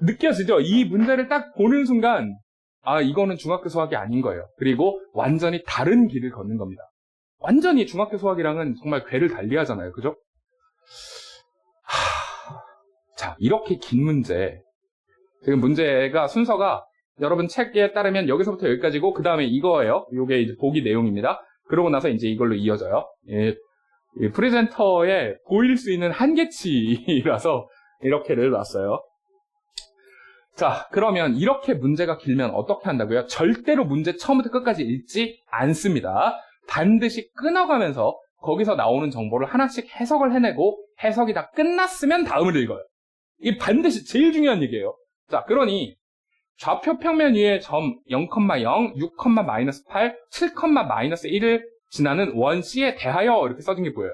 느껴지죠? 이 문제를 딱 보는 순간 아, 이거는 중학교 수학이 아닌 거예요. 그리고 완전히 다른 길을 걷는 겁니다. 완전히 중학교 수학이랑은 정말 궤를 달리하잖아요. 그죠? 자, 이렇게 긴 문제. 지금 문제가 순서가 여러분 책에 따르면 여기서부터 여기까지고 그 다음에 이거예요. 이게 이제 보기 내용입니다. 그러고 나서 이제 이걸로 이어져요. 이 프레젠터에 보일 수 있는 한계치라서 이렇게를 놨어요. 자, 그러면 이렇게 문제가 길면 어떻게 한다고요? 절대로 문제 처음부터 끝까지 읽지 않습니다. 반드시 끊어가면서 거기서 나오는 정보를 하나씩 해석을 해내고 해석이 다 끝났으면 다음을 읽어요. 이게 반드시 제일 중요한 얘기예요. 자, 그러니 좌표 평면 위에 점 0,0, 6,-8, 7,-1을 지나는 원C에 대하여 이렇게 써진 게 보여요.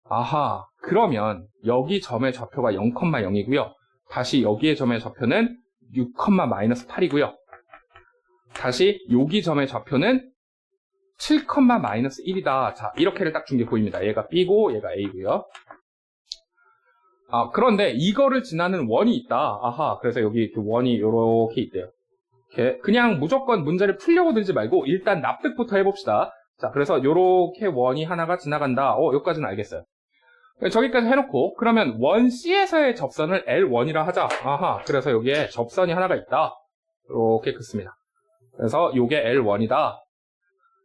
아하, 그러면 여기 점의 좌표가 0,0이고요. 다시 여기의 점의 좌표는 6,-8이고요. 다시 여기 점의 좌표는 7,-1이다. 자, 이렇게를 딱 준 게 보입니다. 얘가 B고 얘가 A고요. 아, 그런데 이거를 지나는 원이 있다. 아하, 그래서 여기 원이 이렇게 있대요. 이렇게 그냥 무조건 문제를 풀려고 들지 말고 일단 납득부터 해봅시다. 자, 그래서 이렇게 원이 하나가 지나간다. 여기까지는 알겠어요. 저기까지 해놓고 그러면 원 C에서의 접선을 L1이라 하자. 아하, 그래서 여기에 접선이 하나가 있다. 이렇게 긋습니다. 그래서 이게 L1이다.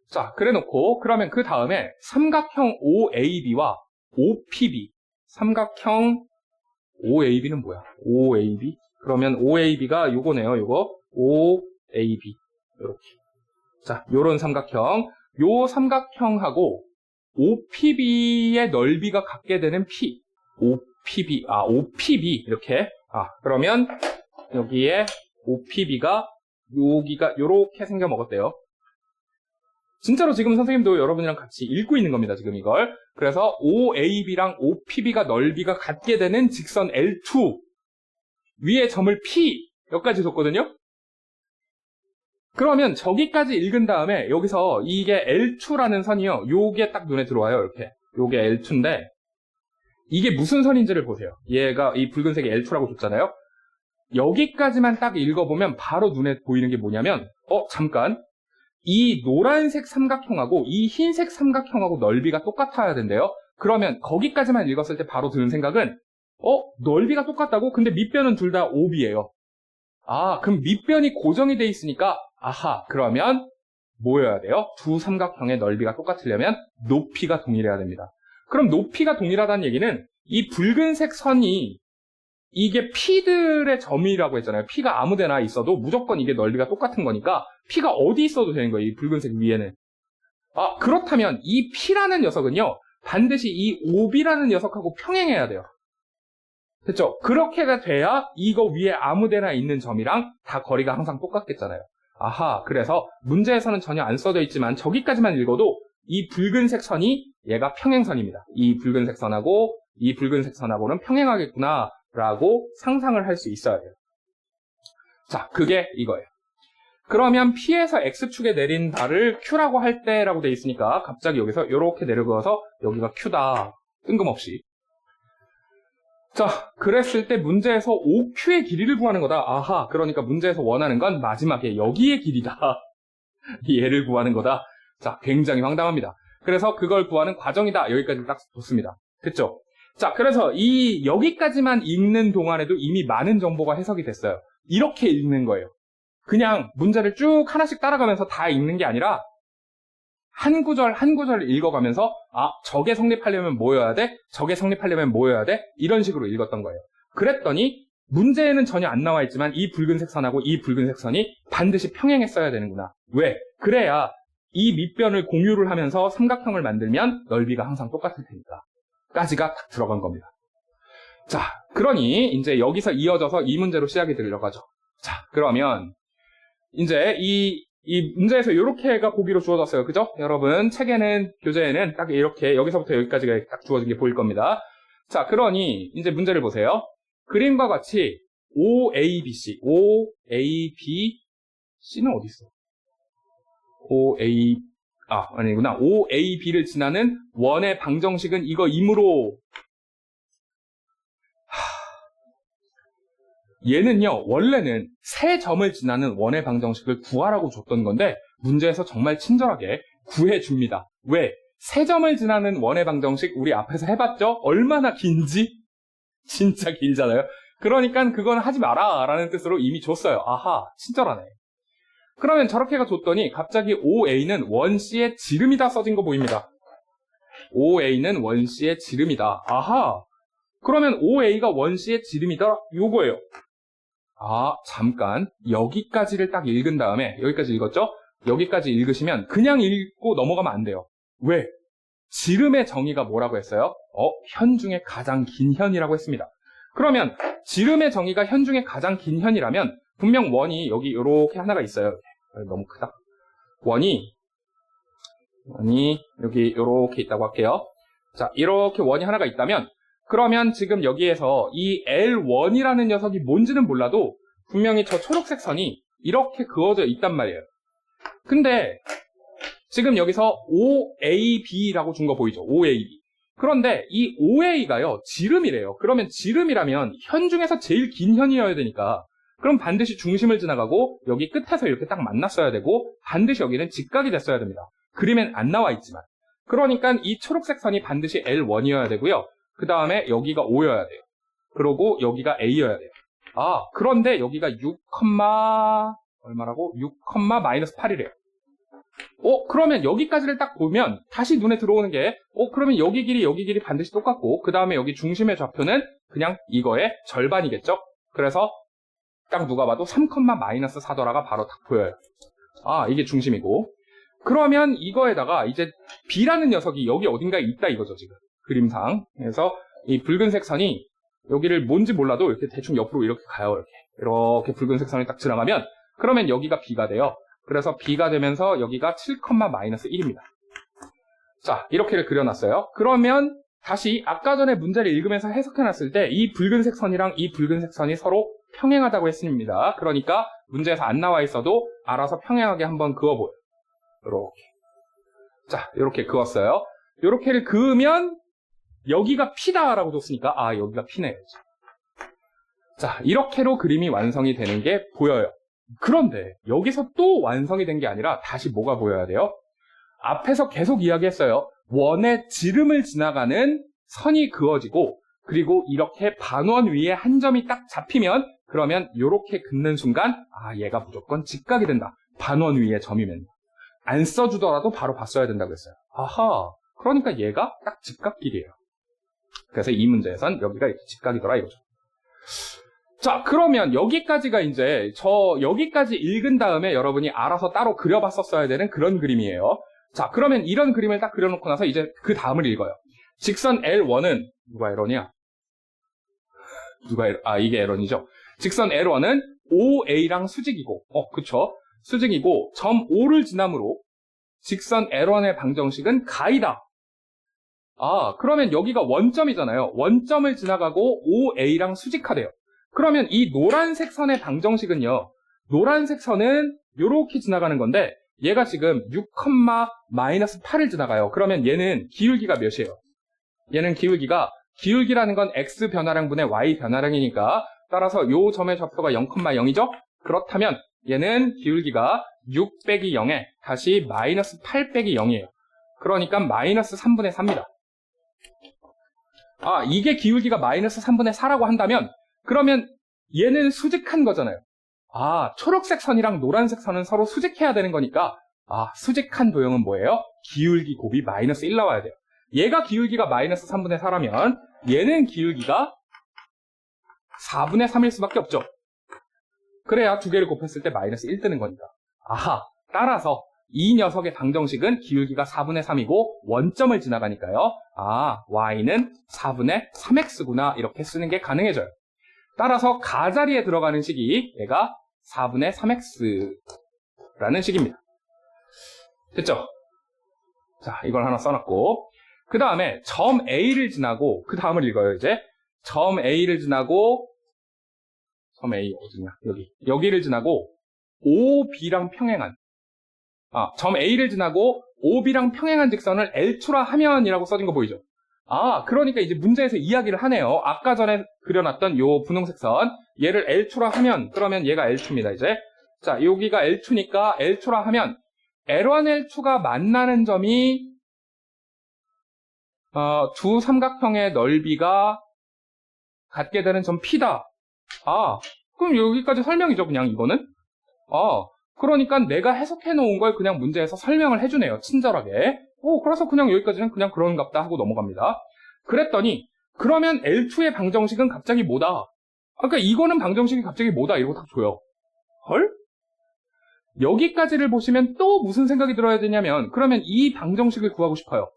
자, 그래놓고 그러면 그 다음에 삼각형 OAB와 OPB. 삼각형 OAB는 뭐야? OAB? 그러면 OAB가 요거네요. 요거 OAB 이렇게. 자, 요런 삼각형. 요 삼각형하고 OPB의 넓이가 같게 되는 P. OPB 이렇게. 그러면 여기에 OPB가 여기가 요렇게 생겨 먹었대요. 진짜로 지금 선생님도 여러분이랑 같이 읽고 있는 겁니다. 지금 이걸. 그래서 OAB랑 OPB가 넓이가 같게 되는 직선 L2 위에 점을 P 여기까지 줬거든요. 그러면 저기까지 읽은 다음에 여기서 이게 L2라는 선이요. 요게 딱 눈에 들어와요. 이렇게. 요게 L2인데 이게 무슨 선인지를 보세요. 얘가 이 붉은색이 L2라고 줬잖아요. 여기까지만 딱 읽어보면 바로 눈에 보이는 게 뭐냐면 잠깐. 이 노란색 삼각형하고 이 흰색 삼각형하고 넓이가 똑같아야 된대요. 그러면 거기까지만 읽었을 때 바로 드는 생각은 넓이가 똑같다고? 근데 밑변은 둘 다 OB예요. 아, 그럼 밑변이 고정이 돼 있으니까 아하, 그러면 뭐여야 돼요? 두 삼각형의 넓이가 똑같으려면 높이가 동일해야 됩니다. 그럼 높이가 동일하다는 얘기는 이 붉은색 선이 이게 P들의 점이라고 했잖아요. P가 아무데나 있어도 무조건 이게 넓이가 똑같은 거니까 P가 어디 있어도 되는 거예요. 이 붉은색 위에는. 그렇다면 이 P라는 녀석은요. 반드시 이 OB라는 녀석하고 평행해야 돼요. 됐죠? 그렇게가 돼야 이거 위에 아무데나 있는 점이랑 다 거리가 항상 똑같겠잖아요. 아하, 그래서 문제에서는 전혀 안 써져 있지만 저기까지만 읽어도 이 붉은색 선이 얘가 평행선입니다. 이 붉은색 선하고 이 붉은색 선하고는 평행하겠구나 라고 상상을 할 수 있어야 돼요. 자, 그게 이거예요. 그러면 P에서 X축에 내린 달을 Q라고 할 때라고 돼 있으니까 갑자기 여기서 이렇게 내려가서 여기가 Q다. 뜬금없이. 자, 그랬을 때 문제에서 OQ의 길이를 구하는 거다. 아하, 그러니까 문제에서 원하는 건 마지막에 여기의 길이다. 얘를 구하는 거다. 자, 굉장히 황당합니다. 그래서 그걸 구하는 과정이다. 여기까지 딱 좋습니다. 됐죠? 자, 그래서 여기까지만 읽는 동안에도 이미 많은 정보가 해석이 됐어요. 이렇게 읽는 거예요. 그냥 문제를 쭉 하나씩 따라가면서 다 읽는 게 아니라 한 구절 한 구절 읽어가면서 저게 성립하려면 뭐여야 돼? 저게 성립하려면 뭐여야 돼? 이런 식으로 읽었던 거예요. 그랬더니 문제에는 전혀 안 나와 있지만 이 붉은색 선하고 이 붉은색 선이 반드시 평행했어야 되는구나. 왜? 그래야 이 밑변을 공유를 하면서 삼각형을 만들면 넓이가 항상 똑같을 테니까. 까지가 딱 들어간 겁니다. 자, 그러니 이제 여기서 이어져서 이 문제로 시작이 들어가죠. 자, 그러면 이제 이 문제에서 이렇게가 보기로 주어졌어요. 그죠? 여러분 책에는 교재에는 딱 이렇게 여기서부터 여기까지가 딱 주어진 게 보일 겁니다. 자, 그러니 이제 문제를 보세요. 그림과 같이 OABC, OABC는 어디 있어? 아니구나. OAB를 지나는 원의 방정식은 이거이므로 얘는요, 원래는 세 점을 지나는 원의 방정식을 구하라고 줬던 건데, 문제에서 정말 친절하게 구해줍니다. 왜? 세 점을 지나는 원의 방정식 우리 앞에서 해봤죠? 얼마나 긴지? 진짜 길잖아요. 그러니까 그건 하지 마라 라는 뜻으로 이미 줬어요. 아하, 친절하네. 그러면 저렇게가 줬더니 갑자기 OA는 원C의 지름이다 써진 거 보입니다. OA는 원C의 지름이다. 아하, 그러면 OA가 원C의 지름이다 요거예요. 아, 잠깐 여기까지를 딱 읽은 다음에, 여기까지 읽었죠? 여기까지 읽으시면 그냥 읽고 넘어가면 안 돼요. 왜? 지름의 정의가 뭐라고 했어요? 현 중에 가장 긴 현이라고 했습니다. 그러면 지름의 정의가 현 중에 가장 긴 현이라면 분명 원이 여기 이렇게 하나가 있어요. 너무 크다. 원이 여기 이렇게 있다고 할게요. 자, 이렇게 원이 하나가 있다면, 그러면 지금 여기에서 이 L1이라는 녀석이 뭔지는 몰라도 분명히 저 초록색 선이 이렇게 그어져 있단 말이에요. 근데 지금 여기서 OAB라고 준 거 보이죠? OAB. 그런데 이 OA가요, 지름이래요. 그러면 지름이라면 현 중에서 제일 긴 현이어야 되니까, 그럼 반드시 중심을 지나가고 여기 끝에서 이렇게 딱 만났어야 되고, 반드시 여기는 직각이 됐어야 됩니다. 그림엔 안 나와 있지만. 그러니까 이 초록색 선이 반드시 L1이어야 되고요. 그 다음에 여기가 O여야 돼요. 그리고 여기가 A여야 돼요. 아, 그런데 여기가 6, 얼마라고? 6, -8이래요. 그러면 여기까지를 딱 보면 다시 눈에 들어오는 게, 그러면 여기 길이 반드시 똑같고, 그 다음에 여기 중심의 좌표는 그냥 이거의 절반이겠죠? 그래서 딱 누가 봐도 3, -4더라가 바로 딱 보여요. 아, 이게 중심이고. 그러면 이거에다가 이제 B라는 녀석이 여기 어딘가에 있다 이거죠, 지금. 그림상. 그래서 이 붉은색 선이 여기를 뭔지 몰라도 이렇게 대충 옆으로 이렇게 가요, 이렇게 붉은색 선이 딱 지나가면, 그러면 여기가 B가 돼요. 그래서 B가 되면서 여기가 7, -1입니다. 자, 이렇게를 그려놨어요. 그러면 다시 아까 전에 문제를 읽으면서 해석해놨을 때 이 붉은색 선이랑 이 붉은색 선이 서로 평행하다고 했습니다. 그러니까 문제에서 안 나와 있어도 알아서 평행하게 한번 그어보여요. 이렇게. 자, 이렇게 그었어요. 이렇게를 그으면 여기가 P다라고 줬으니까, 아, 여기가 P네요. 자, 이렇게로 그림이 완성이 되는 게 보여요. 그런데 여기서 또 완성이 된 게 아니라 다시 뭐가 보여야 돼요? 앞에서 계속 이야기했어요. 원의 지름을 지나가는 선이 그어지고, 그리고 이렇게 반원 위에 한 점이 딱 잡히면, 그러면 이렇게 긋는 순간, 아, 얘가 무조건 직각이 된다. 반원 위에 점이면. 안 써주더라도 바로 봤어야 된다고 했어요. 아하, 그러니까 얘가 딱 직각길이에요. 그래서 이 문제에선 여기가 이렇게 직각이더라 이거죠. 자, 그러면 여기까지가 이제 여기까지 읽은 다음에 여러분이 알아서 따로 그려봤었어야 되는 그런 그림이에요. 자, 그러면 이런 그림을 딱 그려놓고 나서 이제 그 다음을 읽어요. 직선 L1은 누가 L1이야? 이게 L1이죠. 직선 L1은 OA랑 수직이고, 그쵸? 수직이고 점 O를 지나므로 직선 L1의 방정식은 가이다. 아, 그러면 여기가 원점이잖아요. 원점을 지나가고 OA랑 수직하대요. 그러면 이 노란색 선의 방정식은요, 노란색 선은 요렇게 지나가는 건데 얘가 지금 6, -8을 지나가요. 그러면 얘는 기울기가 몇이에요? 얘는 기울기라는 건 x 변화량분의 y 변화량이니까, 따라서 요 점의 좌표가 0,0이죠? 그렇다면 얘는 기울기가 6 빼기 0에 다시 -8 빼기 0이에요. 그러니까 -3분의 4입니다. 아, 이게 기울기가 -3분의 4라고 한다면, 그러면 얘는 수직한 거잖아요. 아, 초록색 선이랑 노란색 선은 서로 수직해야 되는 거니까, 아, 수직한 도형은 뭐예요? 기울기 곱이 -1 나와야 돼요. 얘가 기울기가 -3분의 4라면 얘는 기울기가 4분의 3일 수밖에 없죠. 그래야 두 개를 곱했을 때 -1 뜨는 거니까. 아하, 따라서 이 녀석의 방정식은 기울기가 4분의 3이고 원점을 지나가니까요. 아, y는 4분의 3x구나 이렇게 쓰는 게 가능해져요. 따라서 가자리에 들어가는 식이 얘가 4분의 3x라는 식입니다. 됐죠? 자, 이걸 하나 써놨고, 그 다음에 점 A를 지나고, 그 다음을 읽어요, 이제. 점 A를 지나고, 점 A 어디냐? 여기를 지나고 OB랑 평행한, 점 A를 지나고 OB랑 평행한 직선을 L2라 하면이라고 써진 거 보이죠? 아, 그러니까 이제 문제에서 이야기를 하네요. 아까 전에 그려놨던 요 분홍색 선, 얘를 L2라 하면, 그러면 얘가 L2입니다, 이제. 자, 여기가 L2니까 L2라 하면, L1, L2가 만나는 점이, 두 삼각형의 넓이가 갖게 되는 점 P다. 아, 그럼 여기까지 설명이죠, 그냥 이거는? 그러니까 내가 해석해 놓은 걸 그냥 문제에서 설명을 해주네요, 친절하게. 그래서 그냥 여기까지는 그냥 그런갑다 하고 넘어갑니다. 그랬더니, 그러면 L2의 방정식은 갑자기 뭐다? 그러니까 이거는 방정식이 갑자기 뭐다? 이러고 딱 줘요. 헐? 여기까지를 보시면 또 무슨 생각이 들어야 되냐면, 그러면 이 방정식을 구하고 싶어요.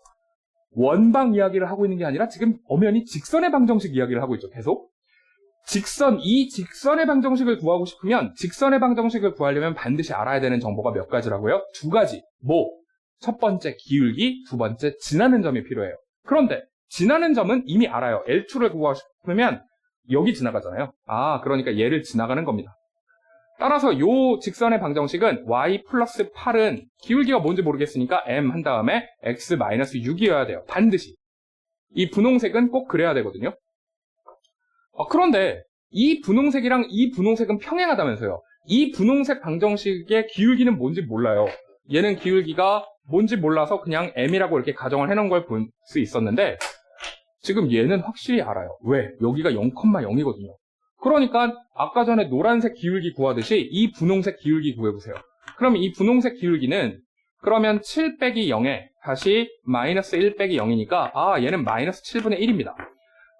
원방 이야기를 하고 있는 게 아니라 지금 엄연히 직선의 방정식 이야기를 하고 있죠, 계속. 이 직선의 방정식을 구하고 싶으면, 직선의 방정식을 구하려면 반드시 알아야 되는 정보가 몇 가지라고요? 두 가지. 첫 번째 기울기, 두 번째 지나는 점이 필요해요. 그런데 지나는 점은 이미 알아요. L2를 구하고 싶으면 여기 지나가잖아요. 그러니까 얘를 지나가는 겁니다. 따라서 요 직선의 방정식은 y 플러스 8은 기울기가 뭔지 모르겠으니까 m 한 다음에 x 마이너스 6이어야 돼요. 반드시. 이 분홍색은 꼭 그래야 되거든요. 그런데 이 분홍색이랑 이 분홍색은 평행하다면서요. 이 분홍색 방정식의 기울기는 뭔지 몰라요. 얘는 기울기가 뭔지 몰라서 그냥 m이라고 이렇게 가정을 해놓은 걸 볼 수 있었는데 지금 얘는 확실히 알아요. 왜? 여기가 0,0이거든요. 그러니까 아까 전에 노란색 기울기 구하듯이 이 분홍색 기울기 구해보세요. 그럼 이 분홍색 기울기는 그러면 7 빼기 0에 다시 마이너스 1 빼기 0이니까 얘는 마이너스 7분의 1입니다.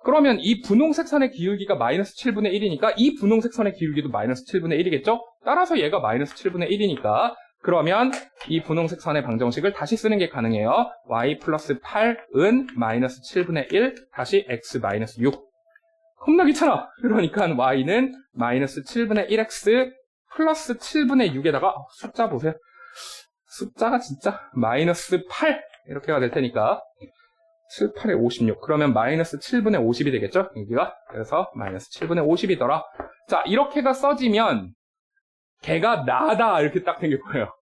그러면 이 분홍색 선의 기울기가 마이너스 7분의 1이니까 이 분홍색 선의 기울기도 마이너스 7분의 1이겠죠? 따라서 얘가 마이너스 7분의 1이니까 그러면 이 분홍색 선의 방정식을 다시 쓰는 게 가능해요. y 플러스 8은 마이너스 7분의 1 다시 x 마이너스 6. 겁나 귀찮아. 그러니까 y는 마이너스 7분의 1x 플러스 7분의 6에다가 숫자 보세요. 숫자가 진짜 마이너스 8 이렇게가 될 테니까 7, 8에 56. 그러면 마이너스 7분의 50이 되겠죠? 여기가. 그래서 마이너스 7분의 50이더라. 자, 이렇게가 써지면 걔가 나다 이렇게 딱 생길 거예요.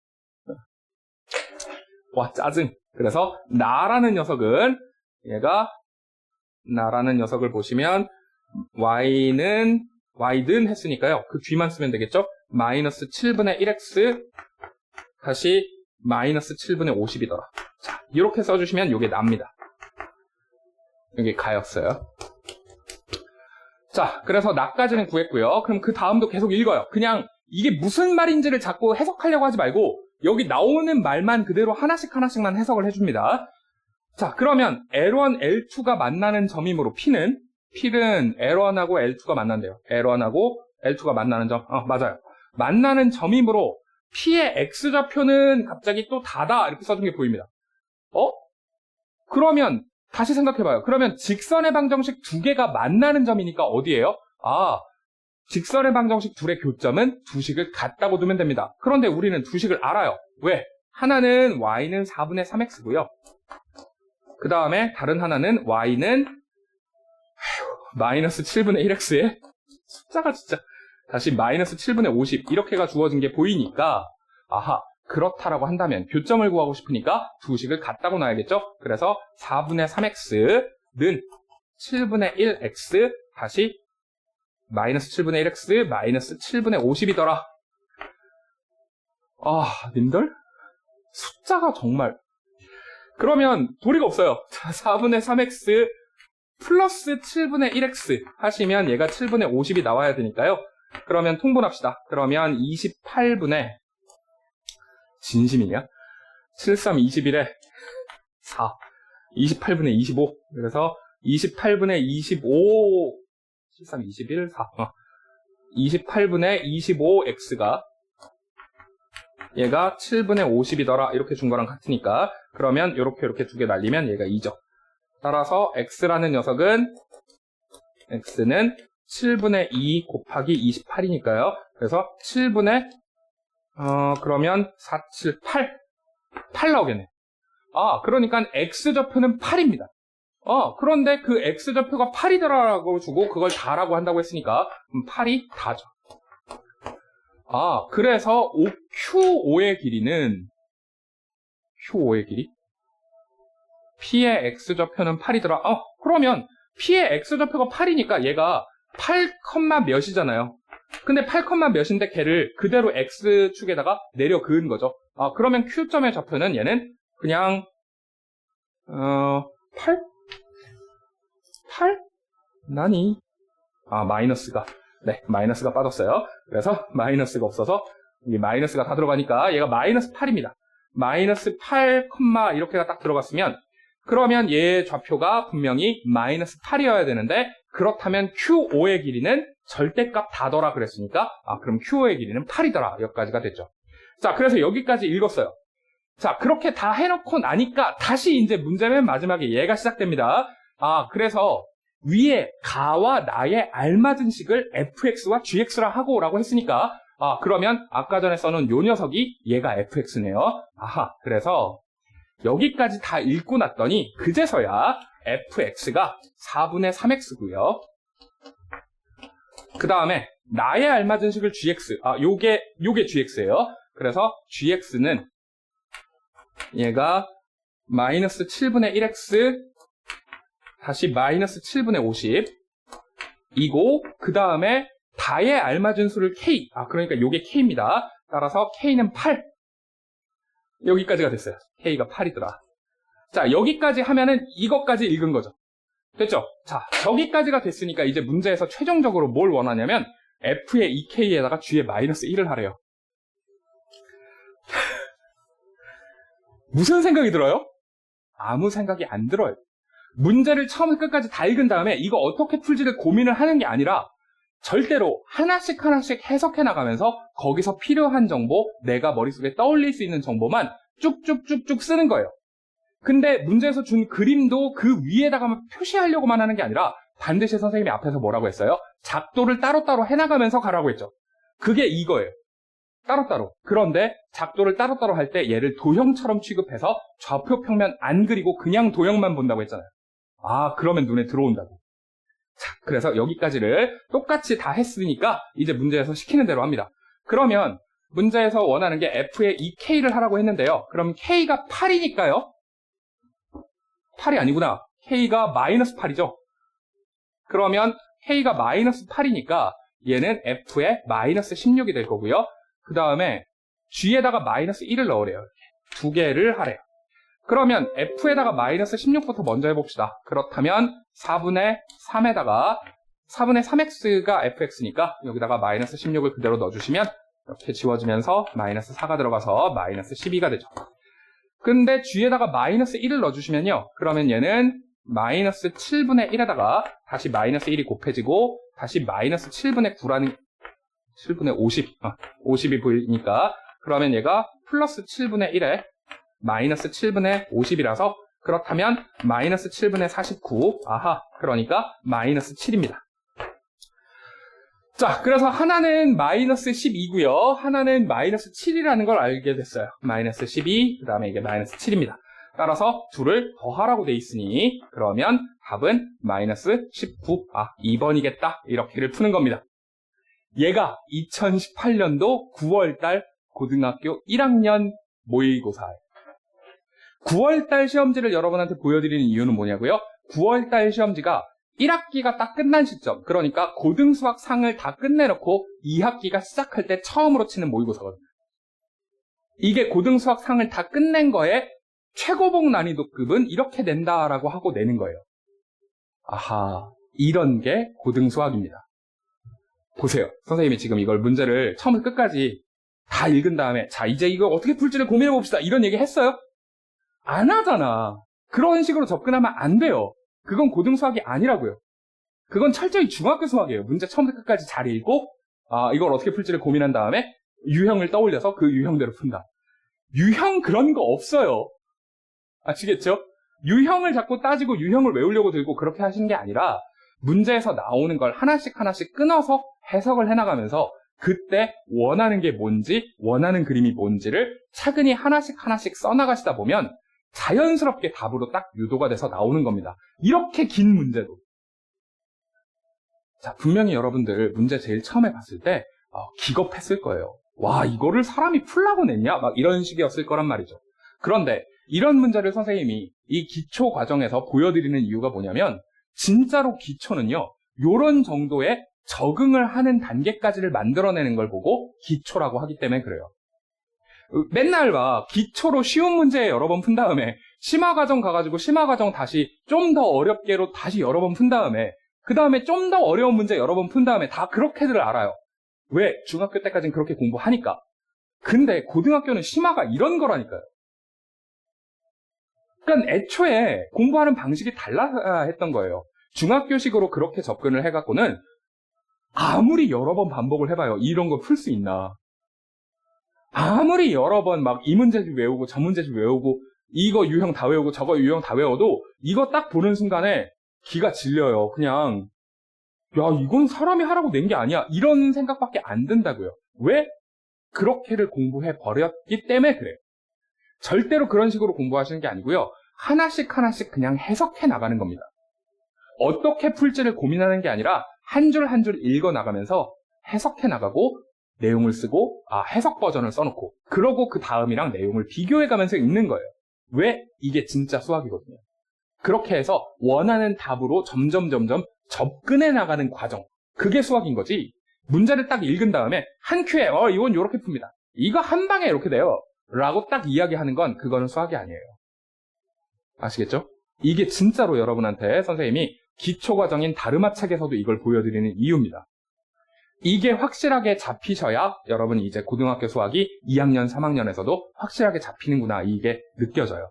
와, 짜증. 그래서 나라는 녀석은 나라는 녀석을 보시면 y는 했으니까요. 그 뒤만 쓰면 되겠죠? 마이너스 7분의 1x 다시 마이너스 7분의 50이더라. 자, 이렇게 써주시면 이게 납니다. 여기 가였어요. 자, 그래서 나까지는 구했고요. 그럼 그 다음도 계속 읽어요. 그냥 이게 무슨 말인지를 자꾸 해석하려고 하지 말고 여기 나오는 말만 그대로 하나씩만 해석을 해줍니다. 자, 그러면 L1, L2가 만나는 점이므로 P는 L1하고 L2가 만난대요. L1하고 L2가 만나는 점. 맞아요. 만나는 점이므로 P의 X좌표는 갑자기 또 다다 이렇게 써준 게 보입니다. 그러면 다시 생각해봐요. 그러면 직선의 방정식 두 개가 만나는 점이니까 어디예요? 직선의 방정식 둘의 교점은 두 식을 같다고 두면 됩니다. 그런데 우리는 두 식을 알아요. 왜? 하나는 y는 4분의 3x고요. 그 다음에 다른 하나는 y는 마이너스 7분의 1x에 숫자가 진짜 다시 마이너스 7분의 50 이렇게가 주어진 게 보이니까 그렇다라고 한다면 교점을 구하고 싶으니까 두 식을 같다고 놔야겠죠? 그래서 4분의 3x는 7분의 1x 다시 마이너스 7분의 1x 마이너스 7분의 50이더라. 님들? 숫자가 정말. 그러면 도리가 없어요. 4분의 3x 플러스 7분의 1x 하시면 얘가 7분의 50이 나와야 되니까요. 그러면 통분합시다. 그러면 28분의 진심이냐? 7, 3, 21에 4 28분의 25 그래서 28분의 25 7, 3, 21, 4 28분의 25x가 얘가 7분의 50이더라 이렇게 준 거랑 같으니까 그러면 이렇게 두 개 날리면 얘가 2죠. 따라서 x라는 녀석은 x는 7분의 2 곱하기 28이니까요. 그래서 7분의 그러면 4, 7, 8 나오겠네. 그러니까 x좌표는 8입니다. 그런데 그 x좌표가 8이더라고 주고 그걸 다라고 한다고 했으니까 8이 다죠. 그래서 Q5의 길이는 Q5의 길이 P의 X좌표는 8이더라. 그러면 P의 X좌표가 8이니까 얘가 8, 몇이잖아요. 근데 8, 몇인데 걔를 그대로 X축에다가 내려 그은 거죠. 그러면 Q점의 좌표는 얘는 그냥 8? 8? 나니? 마이너스가. 네, 마이너스가 빠졌어요. 그래서 마이너스가 없어서 이 마이너스가 다 들어가니까 얘가 마이너스 8입니다. 마이너스 8, 이렇게가 딱 들어갔으면 그러면 얘의 좌표가 분명히 마이너스 8이어야 되는데 그렇다면 Q5의 길이는 절대값 다더라 그랬으니까 그럼 Q5의 길이는 8이더라 여기까지가 됐죠. 자, 그래서 여기까지 읽었어요. 자, 그렇게 다 해놓고 나니까 다시 이제 문제 맨 마지막에 얘가 시작됩니다. 그래서 위에 가와 나의 알맞은 식을 fx와 gx라 하고 라고 했으니까 그러면 아까 전에 써놓은 요 녀석이 얘가 fx네요. 그래서 여기까지 다 읽고 났더니 그제서야 fx가 4분의 3x고요. 그 다음에 나의 알맞은 식을 gx, 요게 gx예요. 그래서 gx는 얘가 마이너스 7분의 1x 다시 마이너스 7분의 50 이고 그 다음에 다의 알맞은 수를 k, 그러니까 요게 k입니다. 따라서 k는 8. 여기까지가 됐어요. k가 8이더라. 자, 여기까지 하면은 이것까지 읽은 거죠. 됐죠? 자, 저기까지가 됐으니까 이제 문제에서 최종적으로 뭘 원하냐면 f의 2k에다가 g의 마이너스 1을 하래요. 무슨 생각이 들어요? 아무 생각이 안 들어요. 문제를 처음부터 끝까지 다 읽은 다음에 이거 어떻게 풀지를 고민을 하는 게 아니라 절대로 하나씩 해석해 나가면서 거기서 필요한 정보, 내가 머릿속에 떠올릴 수 있는 정보만 쭉쭉쭉쭉 쓰는 거예요. 근데 문제에서 준 그림도 그 위에다가 표시하려고만 하는 게 아니라 반드시 선생님이 앞에서 뭐라고 했어요? 작도를 따로따로 해나가면서 가라고 했죠. 그게 이거예요. 따로따로. 그런데 작도를 따로따로 할 때 얘를 도형처럼 취급해서 좌표 평면 안 그리고 그냥 도형만 본다고 했잖아요. 그러면 눈에 들어온다고. 자, 그래서 여기까지를 똑같이 다 했으니까 이제 문제에서 시키는 대로 합니다. 그러면 문제에서 원하는 게 f의 2k를 하라고 했는데요. 그럼 k가 8이니까요. 8이 아니구나. k가 마이너스 8이죠. 그러면 k가 마이너스 8이니까 얘는 f의 마이너스 16이 될 거고요. 그 다음에 g에다가 마이너스 1을 넣으래요. 이렇게. 두 개를 하래요. 그러면 f에다가 마이너스 16부터 먼저 해봅시다. 그렇다면 4분의 3에다가 4분의 3x가 fx니까 여기다가 마이너스 16을 그대로 넣어주시면 이렇게 지워지면서 마이너스 4가 들어가서 마이너스 12가 되죠. 근데 g에다가 마이너스 1을 넣어주시면요. 그러면 얘는 마이너스 7분의 1에다가 다시 마이너스 1이 곱해지고 다시 마이너스 7분의 9라는 7분의 50, 50이 보이니까 그러면 얘가 플러스 7분의 1에 마이너스 7분의 50이라서 그렇다면 마이너스 7분의 49, 그러니까 마이너스 7입니다. 자, 그래서 하나는 마이너스 12고요. 하나는 마이너스 7이라는 걸 알게 됐어요. 마이너스 12, 그 다음에 이게 마이너스 7입니다. 따라서 둘을 더하라고 돼 있으니 그러면 답은 마이너스 19, 2번이겠다. 이렇게를 푸는 겁니다. 얘가 2018년도 9월달 고등학교 1학년 모의고사예요. 9월달 시험지를 여러분한테 보여드리는 이유는 뭐냐고요? 9월달 시험지가 1학기가 딱 끝난 시점, 그러니까 고등수학 상을 다 끝내놓고 2학기가 시작할 때 처음으로 치는 모의고사거든요. 이게 고등수학 상을 다 끝낸 거에 최고봉 난이도급은 이렇게 낸다라고 하고 내는 거예요. 이런 게 고등수학입니다. 보세요. 선생님이 지금 이걸 문제를 처음부터 끝까지 다 읽은 다음에 자, 이제 이거 어떻게 풀지를 고민해봅시다. 이런 얘기 했어요? 안 하잖아. 그런 식으로 접근하면 안 돼요. 그건 고등수학이 아니라고요. 그건 철저히 중학교 수학이에요. 문제 처음부터 끝까지 잘 읽고 이걸 어떻게 풀지를 고민한 다음에 유형을 떠올려서 그 유형대로 푼다. 유형 그런 거 없어요. 아시겠죠? 유형을 자꾸 따지고 유형을 외우려고 들고 그렇게 하시는 게 아니라 문제에서 나오는 걸 하나씩 끊어서 해석을 해나가면서 그때 원하는 게 뭔지, 원하는 그림이 뭔지를 차근히 하나씩 써나가시다 보면 자연스럽게 답으로 딱 유도가 돼서 나오는 겁니다. 이렇게 긴 문제도. 자, 분명히 여러분들 문제 제일 처음에 봤을 때 기겁했을 거예요. 와, 이거를 사람이 풀라고 냈냐? 막 이런 식이었을 거란 말이죠. 그런데 이런 문제를 선생님이 이 기초 과정에서 보여드리는 이유가 뭐냐면 진짜로 기초는요, 요런 정도의 적응을 하는 단계까지를 만들어내는 걸 보고 기초라고 하기 때문에 그래요. 맨날 막 기초로 쉬운 문제 여러 번 푼 다음에 심화 과정 가가지고 심화 과정 다시 좀 더 어렵게로 다시 여러 번 푼 다음에 그 다음에 좀 더 어려운 문제 여러 번 푼 다음에 다 그렇게들 알아요. 왜? 중학교 때까지는 그렇게 공부하니까. 근데 고등학교는 심화가 이런 거라니까요. 그러니까 애초에 공부하는 방식이 달라야 했던 거예요. 중학교식으로 그렇게 접근을 해갖고는 아무리 여러 번 반복을 해봐요. 이런 거 풀 수 있나. 아무리 여러 번 막 이 문제집 외우고 저 문제집 외우고 이거 유형 다 외우고 저거 유형 다 외워도 이거 딱 보는 순간에 기가 질려요. 그냥 야, 이건 사람이 하라고 낸 게 아니야. 이런 생각밖에 안 든다고요. 왜? 그렇게를 공부해 버렸기 때문에 그래요. 절대로 그런 식으로 공부하시는 게 아니고요. 하나씩 하나씩 그냥 해석해 나가는 겁니다. 어떻게 풀지를 고민하는 게 아니라 한 줄 한 줄 읽어 나가면서 해석해 나가고 내용을 쓰고 해석 버전을 써놓고 그러고 그 다음이랑 내용을 비교해 가면서 읽는 거예요. 왜? 이게 진짜 수학이거든요. 그렇게 해서 원하는 답으로 점점 접근해 나가는 과정. 그게 수학인 거지. 문제를 딱 읽은 다음에 한 큐에 이건 이렇게 풉니다. 이거 한 방에 이렇게 돼요. 라고 딱 이야기하는 건 그거는 수학이 아니에요. 아시겠죠? 이게 진짜로 여러분한테 선생님이 기초과정인 다르마 책에서도 이걸 보여드리는 이유입니다. 이게 확실하게 잡히셔야 여러분이 이제 고등학교 수학이 2학년, 3학년에서도 확실하게 잡히는구나 이게 느껴져요.